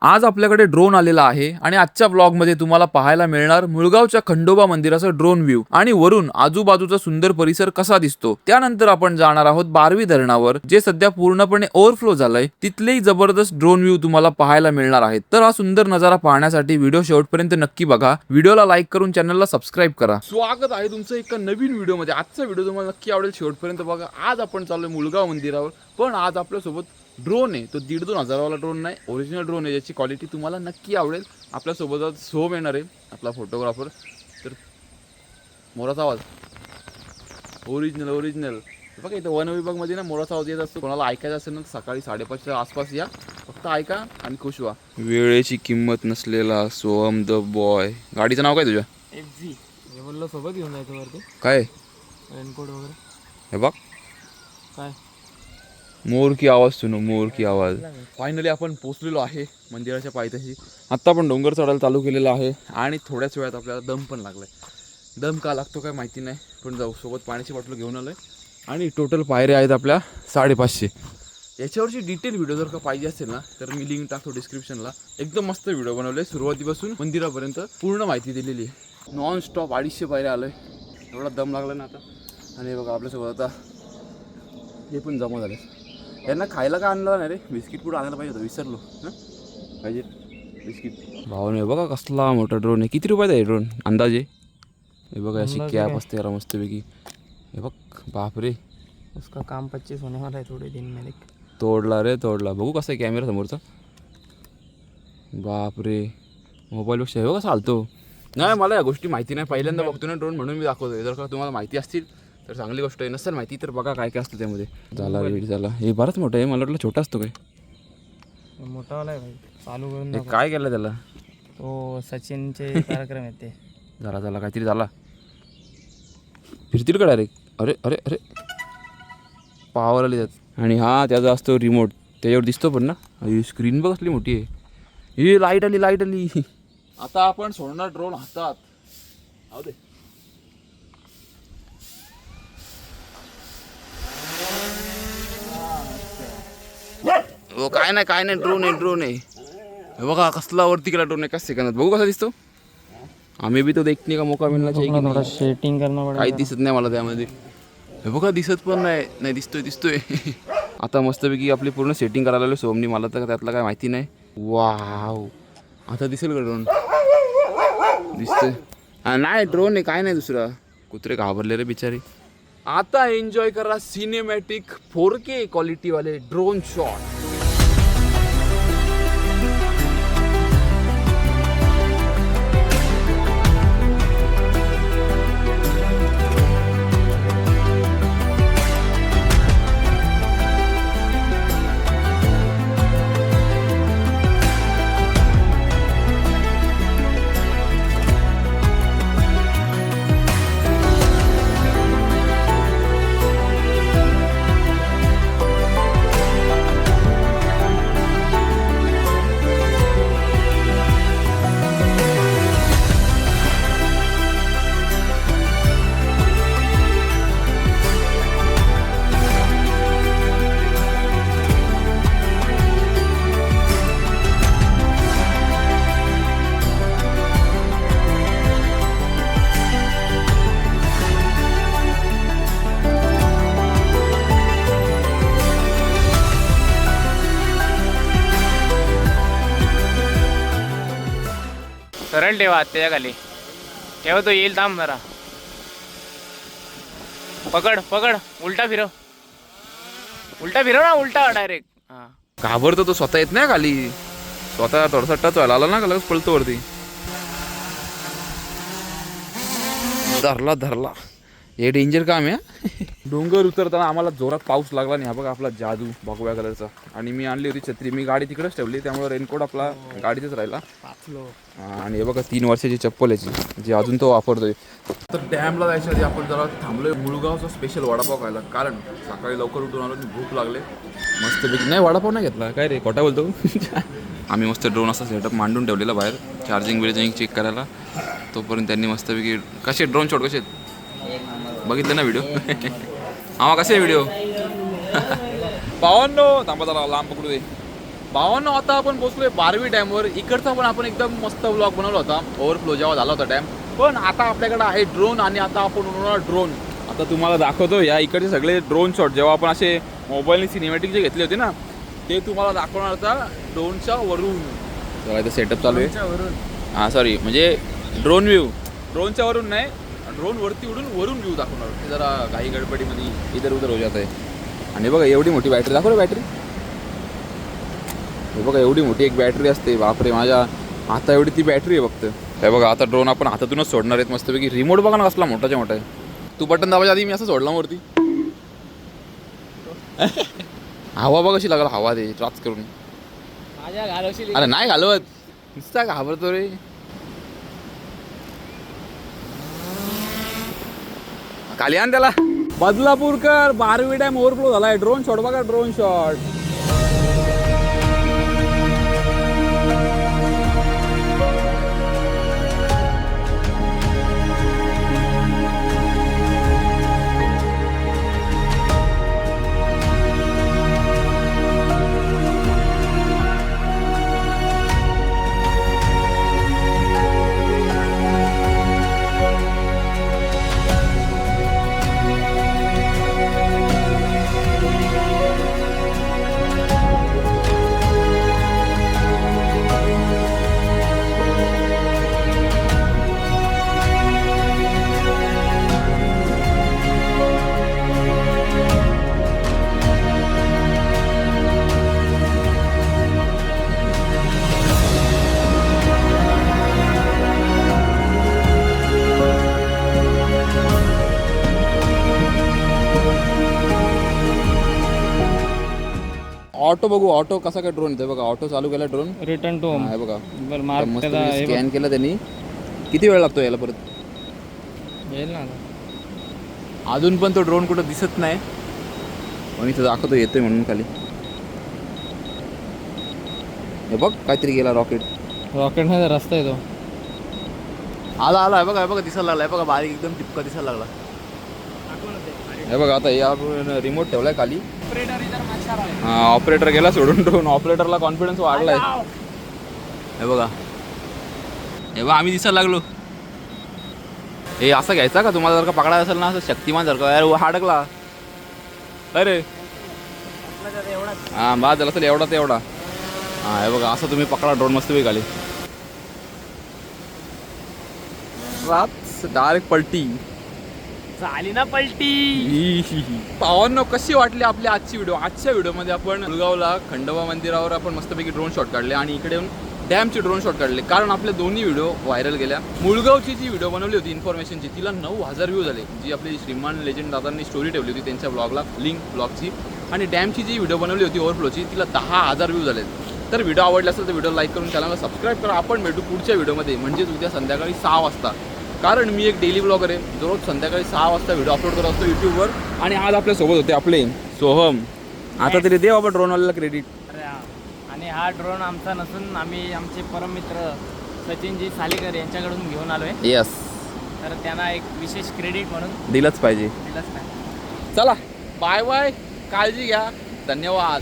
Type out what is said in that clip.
आज आपल्याकडे ड्रोन आलेला आहे आणि आजच्या ब्लॉगमध्ये तुम्हाला पाहायला मिळणार मुळगावच्या खंडोबा मंदिराचा ड्रोन व्ह्यू आणि वरून आजूबाजूचा सुंदर परिसर कसा दिसतो। त्यानंतर आपण जाणार आहोत बारवी धरणावर, जे सध्या पूर्णपणे ओव्हरफ्लो झालंय। तिथलेही जबरदस्त ड्रोन व्ह्यू तुम्हाला पाहायला मिळणार आहेत। तर हा सुंदर नजारा पाहण्यासाठी व्हिडिओ शेवटपर्यंत नक्की बघा। व्हिडिओला लाईक करून चॅनलला सबस्क्राइब करा। स्वागत आहे तुमचं एका नवीन व्हिडिओमध्ये। आजचा व्हिडिओ तुम्हाला नक्की आवडेल, शेवटपर्यंत बघा। आज आपण चाललोय मुळगाव मंदिरावर, पण आज आपल्यासोबत ड्रोन आहे। तो 1.5-2 हजारावाला ड्रोन नाही, ओरिजिनल ड्रोन आहे, ज्याची क्वालिटी तुम्हाला नक्की आवडेल। आपल्यासोबत आज सोम येणार आहे, आपला फोटोग्राफर। तर मोराचा आवाज ओरिजिनल बघा, इथं वन विभागमध्ये ना मोराचा आवाज येत असतो। कोणाला ऐकायचं असेल ना सकाळी 5:30च्या आसपास या, फक्त ऐका आणि खुश व्हा। वेळेची किंमत नसलेला सोहम द बॉय। गाडीचं नाव काय तुझ्या? FZ हे बोललो सोबत घेऊन जायचं वरती काय रेनकोट वगैरे। हे बघ, काय मोर की आवाज सुनो, मोर की आवाज। फायनली आपण पोहोचलेलो आहे मंदिराच्या पायथ्याशी। आत्ता आपण डोंगर चढायला चालू केलेला आहे आणि थोड्याच वेळात आपल्याला दम पण लागलाय। दम का लागतो काय माहिती नाही, पण जाऊ। सोबत पाण्याची बॉटल घेऊन आलोय आणि टोटल पायऱ्या आहेत आपल्या 550। याच्यावरची डिटेल व्हिडिओ जर का पाहिजे असेल ना, तर मी लिंक टाकतो डिस्क्रिप्शनला। एकदम मस्त व्हिडिओ बनवले, सुरुवातीपासून मंदिरापर्यंत पूर्ण माहिती दिलेली आहे। नॉन स्टॉप 250 पायऱ्या आलोय, एवढा दम लागला ना आता। आणि बघा आपल्यासोबत आता हे पण जमा झाले। यांना खायला काय आणलं नाही रे, बिस्किट पुढे आणायला पाहिजे होतं, विसरलो ना। पाहिजे बिस्किट। भावाने बघा कसला मोठा ड्रोन आहे। किती रुपयाचा आहे ड्रोन अंदाजे? हे बघा अशी कॅप असते याला मस्तपैकी। हे बघ, बापरे, उसका काम 25 होने वाला है थोड़े दिन में। तोडला रे तोडला। बघू कसा आहे कॅमेरा समोरचा। बापरे, मोबाईलपेक्षा हे बघा चालतो। नाही, मला या गोष्टी माहिती नाही, पहिल्यांदा बघतो ना ड्रोन, म्हणून मी दाखवतोय। जर का तुम्हाला माहिती असतील तर चांगली गोष्ट आहे, नसेल माहिती तर बघा काय काय असतं त्यामध्ये। झाला रेडी झाला। हे बराच मोठं आहे, मला वाटलं छोटा असतो काय। मोठावाला आहे भाई, चालू करून हे काय केलं त्याला? तो सचिनचे कार्यक्रम आहेत ते। झाला काहीतरी झाला, फिरतील का डायरेक्ट? अरे अरे अरे, पावर आली त्यात। आणि हा त्याचा असतो रिमोट, त्याच्यावर दिसतो पण ना। ही स्क्रीन बघ कसली मोठी आहे। ही लाईट आली। आता आपण सोडणार ड्रोन हातात। आऊ दे। हो काय नाही, ड्रोन आहे। हे बघा कसला वरती केला ड्रोन, एका सेकंदात। बघू कसा दिसतो। आम्ही भी तो देखने का मौका मिळणार चाहिए की थोड़ा सेटिंग करना पड़ेगा। काही दिसत नाही मला त्यामध्ये। हे बघा दिसत पण नाही, दिसतोय। आता मस्तपैकी आपली पूर्ण सेटिंग करायला लागलो सोमनी, मला तर त्यातलं काय माहिती नाही। वाव, आता दिसेल का ड्रोन? दिसतोय नाही, ड्रोन आहे, काय नाही दुसरा। कुत्रे घाबरले रे बिचारी। आता एन्जॉय करा सिनेमॅटिक 4K क्वालिटी वाले ड्रोन शॉट। सरळ ठेवा त्याच्या खाली ठेव, तो येईल। थांब जरा, पकड, उलटा फिरव ना, उलटा डायरेक्ट। हा, घाबरतो तो, स्वतः येत नाही खाली। स्वतः थोडासा टच व्हायला आला ना का लगेच पळतो वरती। धरला। हे डेंजर काम आहे। डोंगर उतरताना आम्हाला जोरात पाऊस लागला नाही। हा बघा आपला जादू भगव्या कलरचा। आणि मी आणली होती छत्री, मी गाडी तिकडेच ठेवली, त्यामुळे रेनकोट आपला गाडीतच राहिला। आणि हे बघा 3 वर्षाची चप्पल याची, जी अजून तो वापरतोय। तर डॅमला जायच्या आधी आपण जरा थांबलोय मुळगावचा स्पेशल वडापाव खायला, कारण सकाळी लवकर उठून आलो, भूक लागले मस्तपैकी। नाही वडापाव नाही घेतला काय रे, खोटा बोलतो। आम्ही मस्त ड्रोन असा सेटअप मांडून ठेवलेला बाहेर, चार्जिंग चेक करायला। तोपर्यंत त्यांनी मस्तपैकी कसे ड्रोन शॉट कसे बघितले ना व्हिडिओ। हा कसे व्हिडिओ पावांनो, थांबा जरा लांब पकडू दे। भावांनो आता आपण पोहोचलोय बारवी डॅमवर. इकडचा पण आपण एकदम मस्त व्लॉग बनवला होता, ओव्हरफ्लो जेव्हा झाला होता डॅम. पण आता आपल्याकडे आहे ड्रोन आणि आता आपण उडवणार ड्रोन. आता तुम्हाला दाखवतो या इकडचे सगळे ड्रोन शॉट जेव्हा आपण असे मोबाईलने सिनेमॅटिक जे घेतले होते ना ते तुम्हाला दाखवणार होता ड्रोनच्या वरून. तेव्हा इथं सेटअप चालू आहे. हां सॉरी, म्हणजे ड्रोन व्ह्यू, ड्रोनच्या वरून नाही, ड्रोन वरती उडून वरून व्ह्यू दाखवणार. ते जरा काही गडबडीमध्ये इधर उधर हो जात आहे. आणि बघा एवढी मोठी बॅटरी, दाखव रे बॅटरी. हे बघा एवढी मोठी एक बॅटरी असते, बापरे माझ्या आता एवढी ती बॅटरी आहे फक्त. हे बघा आता ड्रोन आपण हातातूनच सोडणार आहेत मस्तपैकी. रिमोट बघा ना कसला मोठाच्या मोठा आहे. तू बटन दाबायच्या आधी मी असं सोडला वरती. हवा बघ कशी लागला, हवा दे ट्राच करून. अरे नाही घालवत, नुसता घाबरतो रे. खाली आण त्याला. बदलापूरकर बारवी डॅम ओव्हरफ्लो झालाय. ड्रोन शॉट बघा, ड्रोन शॉट. ऑटो बघू, ऑटो कसा काय ड्रोन. ते बघा ऑटो चालू केला ड्रोन. Return to home. आहे बघा मस्त मार्क स्कॅन केलं त्यांनी. किती वेळ लागतो याला परत? येईल ना. अजून पण तो ड्रोन कुठं दिसत नाही, पण इथं दाखवतो येतोय म्हणून खाली. हे बघ काहीतरी गेला रॉकेट. रॉकेट मध्ये रस्ता आहे तो. आला आला, बघा बघा दिसायला लागला. बघा बारीक एकदम टिपका दिसायला लागला. हे बघा आता या रिमोट ठेवलाय खाली. हां ऑपरेटर गेला सोडून ड्रोन. ऑपरेटरला कॉन्फिडन्स वाढलाय. हे बघा, हे बघा आम्ही दिसायला लागलो. हे असं घ्यायचा का तुम्हाला? जर का पकडायचं असेल ना असं शक्तिमान जर का यार हा अडकला अरे हां बाद झाला असेल एवढा ते एवढा. हां हे बघा असं तुम्ही पकडा ड्रोन मस्त वेग आले. डायरेक्ट पलटी झाली ना पलटी. पावांनो कशी वाटली आपली आजची व्हिडिओ? आजच्या व्हिडिओमध्ये आपण मुलगावला खंडोबा मंदिरावर आपण मस्तपैकी ड्रोन शॉट काढले आणि इकडे येऊन डॅमचे ड्रोन शॉट काढले. कारण आपले दोन्ही व्हिडिओ व्हायरल गेल्या. मुलगावची जी व्हिडिओ बनवली होती इन्फॉर्मेशनची तिला 9,000 व्ह्यू झाले, जी आपली श्रीमान लेजंड दादांनी स्टोरी ठेवली होती त्यांच्या ब्लॉगला, लिंक ब्लॉगची. आणि डॅमची जी व्हिडिओ बनवली होती ओव्हरफ्लोची तिला 10,000 व्ह्यू झाले. तर व्हिडिओ आवडला असेल तर व्हिडिओ लाईक करून चॅनलला सबस्क्राईब करा. आपण भेटू पुढच्या व्हिडिओमध्ये, म्हणजेच उद्या संध्याकाळी 6 वाजता. कारण मी एक डेली ब्लॉगर आहे, दररोज संध्याकाळी 6 वाजता व्हिडिओ अपलोड करत असतो यूट्यूबवर. आणि आज आपल्यासोबत होते आपले सोहम. आता तरी दे बाबा ड्रोनवाल्याला क्रेडिट. आणि हा ड्रोन आमचा नसून आम्ही आमचे परममित्र सचिनजी सालेकर यांच्याकडून घेऊन आलोय. येस, तर त्यांना एक विशेष क्रेडिट म्हणून दिलंच पाहिजे. दिलंच नाही. चला बाय बाय, काळजी घ्या, धन्यवाद.